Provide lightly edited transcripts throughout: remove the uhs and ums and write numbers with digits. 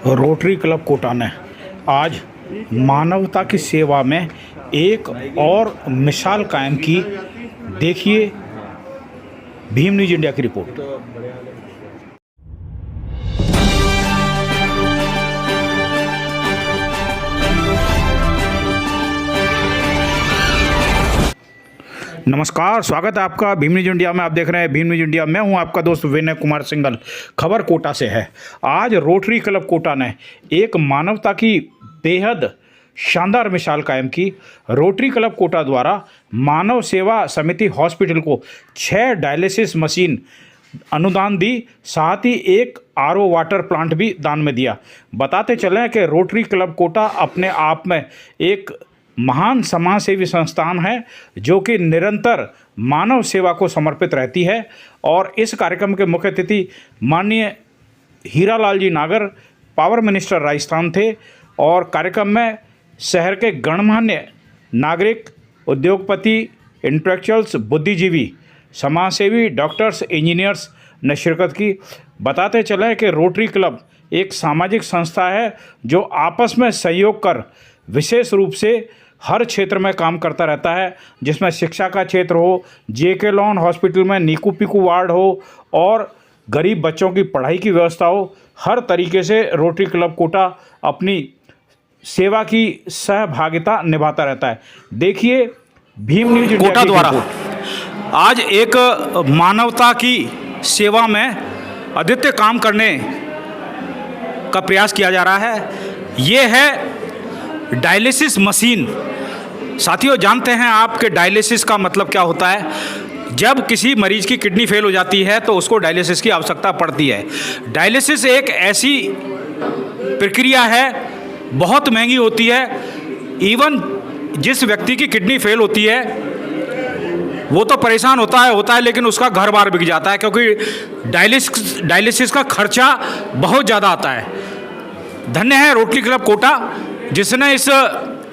Rotary club Kota ने आज मानवता की सेवा में एक और मिसाल कायम की। देखिए भीम न्यूज़ इंडिया की रिपोर्ट। नमस्कार, स्वागत है आपका भीम न्यूज़ इंडिया में। आप देख रहे हैं भीम न्यूज़ इंडिया। मैं हूं आपका दोस्त विनय कुमार सिंघल। खबर कोटा से है। आज रोटरी क्लब कोटा ने एक मानवता की बेहद शानदार मिसाल कायम की। रोटरी क्लब कोटा द्वारा मानव सेवा समिति हॉस्पिटल को 6 डायलिसिस मशीन अनुदान दी, साथ ही एक आरओ वाटर प्लांट भी दान में दिया। बताते चलें कि रोटरी क्लब कोटा अपने आप में एक महान समाज सेवी संस्थान है जो कि निरंतर मानव सेवा को समर्पित रहती है। और इस कार्यक्रम के मुख्य अतिथि माननीय हीरालाल जी नागर, पावर मिनिस्टर राजस्थान थे। और कार्यक्रम में शहर के गणमान्य नागरिक, उद्योगपति, इंटेलेक्चुअल्स, बुद्धिजीवी, समाजसेवी, डॉक्टर्स, इंजीनियर्स ने शिरकत की। बताते चलें कि रोटरी क्लब एक सामाजिक संस्था है जो आपस में सहयोग कर विशेष रूप से हर क्षेत्र में काम करता रहता है, जिसमें शिक्षा का क्षेत्र हो, जेके लॉन हॉस्पिटल में नीकू पीकू वार्ड हो और गरीब बच्चों की पढ़ाई की व्यवस्था हो। हर तरीके से रोटरी क्लब कोटा अपनी सेवा की सहभागिता निभाता रहता है। देखिए भीम न्यूज़ इंडिया कोटा द्वारा आज एक मानवता की सेवा में अद्वितीय काम करने का प्रयास किया जा रहा है। ये है डायलिसिस मशीन। साथियों, जानते हैं आप कि डायलिसिस का मतलब क्या होता है। जब किसी मरीज की किडनी फेल हो जाती है तो उसको डायलिसिस की आवश्यकता पड़ती है। डायलिसिस एक ऐसी प्रक्रिया है, बहुत महंगी होती है। इवन जिस व्यक्ति की किडनी फेल होती है वो तो परेशान होता है, लेकिन उसका घर बार बिक जाता है, क्योंकि डायलिसिस का खर्चा बहुत ज़्यादा आता है। धन्य है रोटरी क्लब कोटा जिसने इस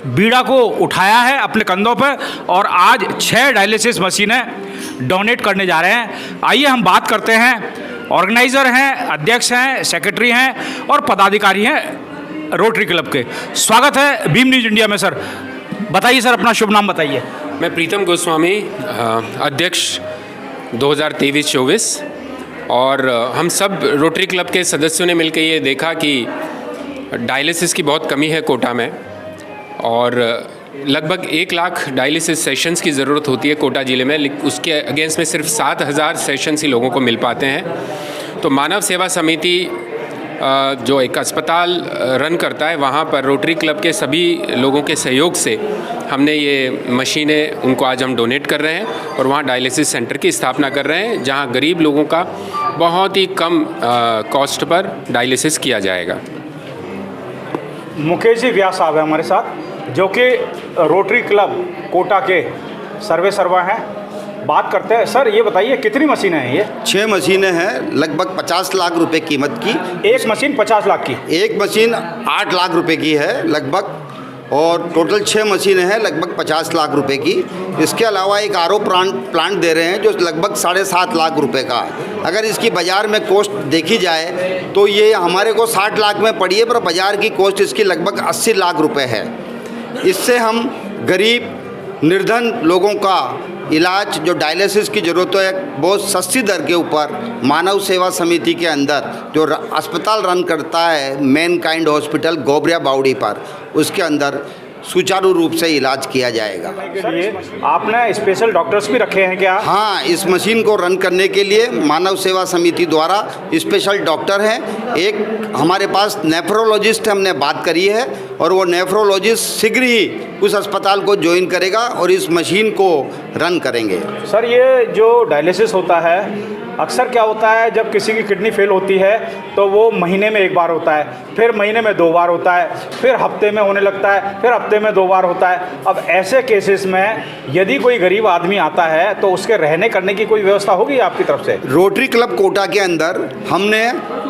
बीड़ा को उठाया है अपने कंधों पर और आज 6 डायलिसिस मशीनें डोनेट करने जा रहे हैं। आइए हम बात करते हैं। ऑर्गेनाइज़र हैं, अध्यक्ष हैं, सेक्रेटरी हैं और पदाधिकारी हैं रोटरी क्लब के। स्वागत है भीम न्यूज़ इंडिया में। सर बताइए, सर अपना शुभ नाम बताइए। मैं प्रीतम गोस्वामी, अध्यक्ष 2023-24। और हम सब रोटरी क्लब के सदस्यों ने मिलकर ये देखा कि डायलिसिस की बहुत कमी है कोटा में और लगभग 1 लाख डायलिसिस सेशंस की ज़रूरत होती है कोटा ज़िले में। उसके अगेंस्ट में सिर्फ 7,000 सेशंस ही लोगों को मिल पाते हैं। तो मानव सेवा समिति जो एक अस्पताल रन करता है, वहाँ पर रोटरी क्लब के सभी लोगों के सहयोग से हमने ये मशीनें उनको आज हम डोनेट कर रहे हैं और वहाँ डायलिसिस सेंटर की स्थापना कर रहे हैं, जहाँ गरीब लोगों का बहुत ही कम कॉस्ट पर डायलिसिस किया जाएगा। मुकेश जी व्यास साहब है हमारे साथ, जो कि रोटरी क्लब कोटा के सर्वे सर्वा हैं। बात करते हैं। सर ये बताइए कितनी मशीनें हैं ये? 6 मशीनें हैं, लगभग 50 लाख रुपए कीमत की। एक मशीन 50 लाख की? एक मशीन 8 लाख रुपए की है लगभग, और टोटल 6 मशीनें हैं लगभग 50 लाख रुपए की। इसके अलावा एक आरओ प्लांट दे रहे हैं जो लगभग 7.5 लाख रुपए का है। अगर इसकी बाज़ार में कॉस्ट देखी जाए तो ये हमारे को 60 लाख में पड़ी है, पर बाज़ार की कॉस्ट इसकी लगभग 80 लाख रुपए है। इससे हम गरीब निर्धन लोगों का इलाज, जो डायलिसिस की ज़रूरत है, बहुत सस्ती दर के ऊपर मानव सेवा समिति के अंदर जो अस्पताल रन करता है मैन काइंड हॉस्पिटल गोबरिया बावड़ी पर, उसके अंदर सुचारू रूप से इलाज किया जाएगा। आपने स्पेशल डॉक्टर्स भी रखे हैं क्या? हाँ, इस मशीन को रन करने के लिए मानव सेवा समिति द्वारा स्पेशल डॉक्टर हैं। एक हमारे पास नेफ्रोलॉजिस्ट हमने बात करी है और वो नेफ्रोलॉजिस्ट शीघ्र ही उस अस्पताल को ज्वाइन करेगा और इस मशीन को रन करेंगे। सर ये जो डायलिसिस होता है, अक्सर क्या होता है जब किसी की किडनी फेल होती है तो वो महीने में 1 बार होता है, फिर महीने में 2 बार होता है, फिर हफ्ते में होने लगता है, फिर हफ्ते में 2 बार होता है। अब ऐसे केसेस में यदि कोई गरीब आदमी आता है तो उसके रहने करने की कोई व्यवस्था होगी आपकी तरफ से? रोटरी क्लब कोटा के अंदर हमने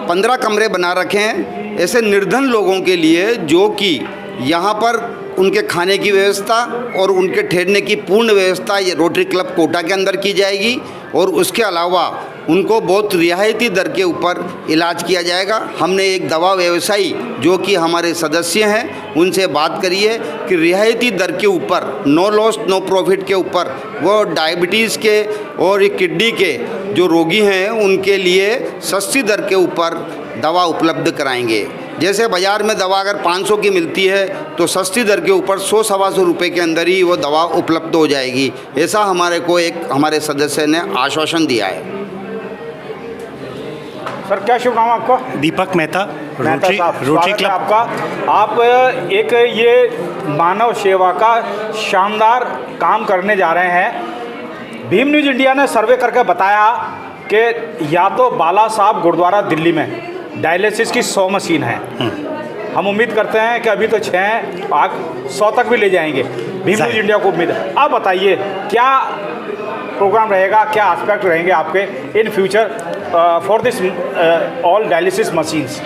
15 कमरे बना रखे हैं ऐसे निर्धन लोगों के लिए, जो कि यहाँ पर उनके खाने की व्यवस्था और उनके ठहरने की पूर्ण व्यवस्था ये रोटरी क्लब कोटा के अंदर की जाएगी। और उसके अलावा उनको बहुत रियायती दर के ऊपर इलाज किया जाएगा। हमने एक दवा व्यवसायी जो कि हमारे सदस्य हैं उनसे बात करी है कि रियायती दर के ऊपर, नो लॉस नो प्रॉफिट के ऊपर वो डायबिटीज़ के और किडनी के जो रोगी हैं उनके लिए सस्ती दर के ऊपर दवा उपलब्ध कराएंगे। जैसे बाज़ार में दवा अगर 500 की मिलती है तो सस्ती दर के ऊपर 100-125 रुपये के अंदर ही वो दवा उपलब्ध हो जाएगी। ऐसा हमारे सदस्य ने आश्वासन दिया है। सर क्या शुभ नाम आपका? दीपक मेहता, रोटरी स्वागत है क्लब। आपका। आप एक ये मानव सेवा का शानदार काम करने जा रहे हैं। भीम न्यूज़ इंडिया ने सर्वे करके बताया कि या तो बाला साहब गुरुद्वारा दिल्ली में डायलिसिस की 100 मशीन है। हम उम्मीद करते हैं कि अभी तो 6 आग 100 तक भी ले जाएंगे। भीम न्यूज़ इंडिया को उम्मीद है। आप बताइए क्या प्रोग्राम रहेगा, क्या एस्पेक्ट रहेंगे आपके in future for this all dialysis machines?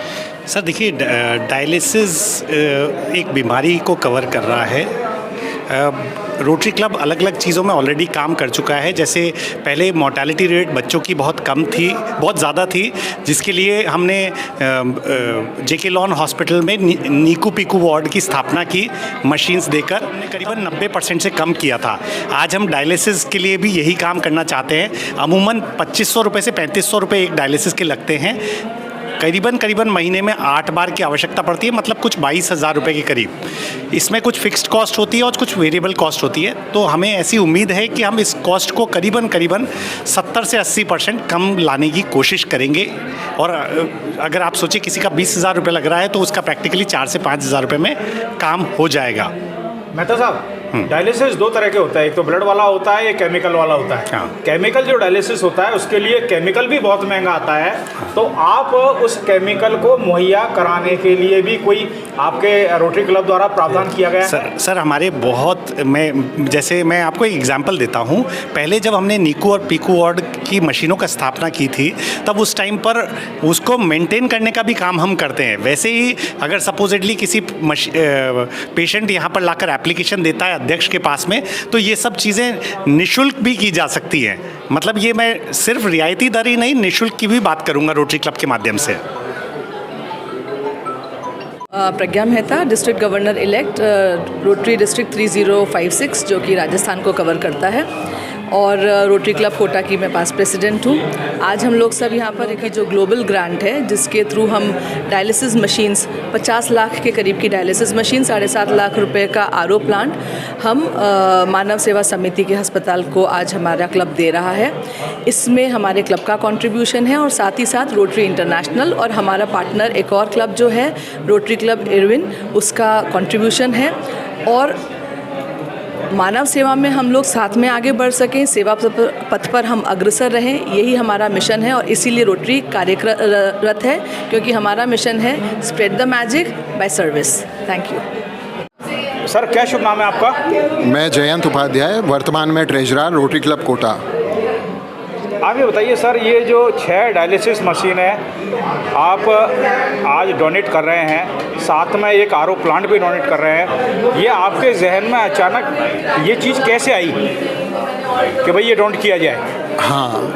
Sir देखिए, डायलिसिस एक बीमारी को कवर कर रहा है। रोटरी क्लब अलग अलग चीज़ों में ऑलरेडी काम कर चुका है। जैसे पहले मोर्टेलिटी रेट बच्चों की बहुत कम थी, बहुत ज़्यादा थी, जिसके लिए हमने जेके लॉन हॉस्पिटल में नीकू पीकू वार्ड की स्थापना की मशीन्स देकर। हमने करीबन 90% से कम किया था। आज हम डायलिसिस के लिए भी यही काम करना चाहते हैं। अमूमन 2500 रुपये से 3500 रुपये एक डायलिसिस के लगते हैं। करीबन महीने में 8 बार की आवश्यकता पड़ती है, मतलब कुछ 22,000 रुपये के करीब। इसमें कुछ फिक्स्ड कॉस्ट होती है और कुछ वेरिएबल कॉस्ट होती है। तो हमें ऐसी उम्मीद है कि हम इस कॉस्ट को करीबन 70 से 80% कम लाने की कोशिश करेंगे। और अगर आप सोचिए किसी का 20,000 रुपये लग रहा है तो उसका प्रैक्टिकली 4 से 5,000 रुपये में काम हो जाएगा। मेहता साहब, डायलिसिस 2 तरह के होता है, एक तो ब्लड वाला होता है, एक केमिकल वाला होता है। हाँ। केमिकल जो डायलिसिस होता है उसके लिए केमिकल भी बहुत महंगा आता है। तो आप उस केमिकल को मुहैया कराने के लिए भी कोई आपके रोटरी क्लब द्वारा प्रावधान किया गया है? सर हमारे बहुत, मैं आपको एक एग्जांपल देता हूँ। पहले जब हमने नीकू और पीकू वार्ड की मशीनों का स्थापना की थी तब उस टाइम पर उसको मेंटेन करने का भी काम हम करते हैं। वैसे ही अगर सपोजिटली किसी पेशेंट यहाँ पर लाकर एप्लीकेशन देता है अध्यक्ष के पास में, तो ये सब चीज़ें निःशुल्क भी की जा सकती हैं। मतलब ये मैं सिर्फ रियायती दर ही नहीं, निःशुल्क की भी बात करूँगा रोटरी क्लब के माध्यम से। Pragya Mehta, district governor elect, Rotary district 3056 जो कि राजस्थान को कवर करता है, और रोटरी क्लब कोटा की मैं पास प्रेसिडेंट हूँ। आज हम लोग सब यहाँ पर एक जो ग्लोबल ग्रांट है जिसके थ्रू हम डायलिसिस मशीन्स 50 लाख के करीब की डायलिसिस मशीन, 7.5 लाख रुपए का आरओ प्लांट हम मानव सेवा समिति के अस्पताल को आज हमारा क्लब दे रहा है। इसमें हमारे क्लब का कंट्रीब्यूशन है और साथ ही साथ रोटरी इंटरनेशनल और हमारा पार्टनर एक और क्लब जो है रोटरी क्लब इरविन, उसका कंट्रीब्यूशन है। और मानव सेवा में हम लोग साथ में आगे बढ़ सकें, सेवा पथ पर हम अग्रसर रहें, यही हमारा मिशन है। और इसीलिए रोटरी कार्यरत है, क्योंकि हमारा मिशन है spread the magic bye service. Thank you. Sir क्या शुभ नाम है आपका? मैं जयंत उपाध्याय, वर्तमान में ट्रेजरर रोटरी क्लब कोटा। आप ये बताइए सर, ये जो 6 डायलिसिस मशीन है आप आज डोनेट कर रहे हैं, साथ में एक आरओ प्लांट भी डोनेट कर रहे हैं, ये आपके जहन में अचानक ये चीज़ कैसे आई कि भाई ये डोनेट किया जाए? हाँ,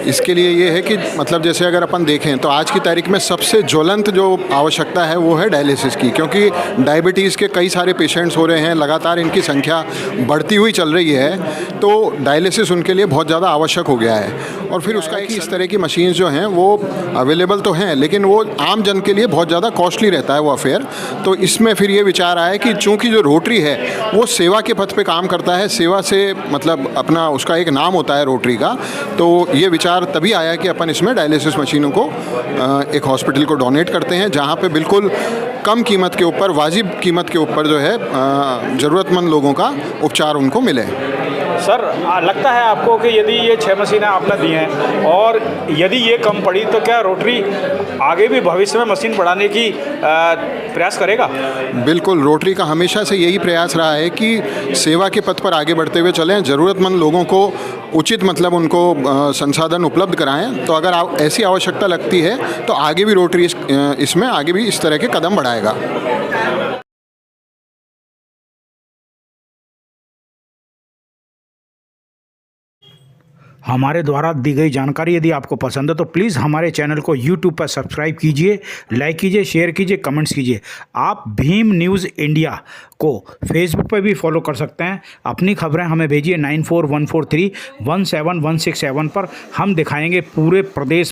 इसके लिए ये है कि मतलब जैसे अगर अपन देखें तो आज की तारीख में सबसे ज्वलंत जो आवश्यकता है वो है डायलिसिस की, क्योंकि डायबिटीज़ के कई सारे पेशेंट्स हो रहे हैं, लगातार इनकी संख्या बढ़ती हुई चल रही है। तो डायलिसिस उनके लिए बहुत ज़्यादा आवश्यक हो गया है। और फिर उसका कि इस तरह की मशीन्स जो हैं वो अवेलेबल तो हैं, लेकिन वो आम जन के लिए बहुत ज़्यादा कॉस्टली रहता है वो अफेयर। तो इसमें फिर ये विचार आया कि चूँकि जो रोटरी है वो सेवा के पथ पे काम करता है, सेवा से मतलब अपना उसका एक नाम होता है रोटरी का, तो ये विचार तभी आया कि अपन इसमें डायलिसिस मशीनों को एक हॉस्पिटल को डोनेट करते हैं, जहाँ पे बिल्कुल कम कीमत के ऊपर, वाजिब कीमत के ऊपर जो है ज़रूरतमंद लोगों का उपचार उनको मिले। सर लगता है आपको कि यदि ये 6 मशीनें आपने दी हैं और यदि ये कम पड़ी तो क्या रोटरी आगे भी भविष्य में मशीन बढ़ाने की प्रयास करेगा? बिल्कुल, रोटरी का हमेशा से यही प्रयास रहा है कि सेवा के पथ पर आगे बढ़ते हुए चलें, ज़रूरतमंद लोगों को उचित मतलब उनको संसाधन उपलब्ध कराएं। तो अगर ऐसी आवश्यकता लगती है तो आगे भी रोटरी इसमें आगे भी इस तरह के कदम बढ़ाएगा। हमारे द्वारा दी गई जानकारी यदि आपको पसंद है तो प्लीज़ हमारे चैनल को यूट्यूब पर सब्सक्राइब कीजिए, लाइक कीजिए, शेयर कीजिए, कमेंट्स कीजिए। आप भीम न्यूज़ इंडिया को फेसबुक पर भी फॉलो कर सकते हैं। अपनी खबरें हमें भेजिए 9414317167 पर। हम दिखाएंगे पूरे प्रदेश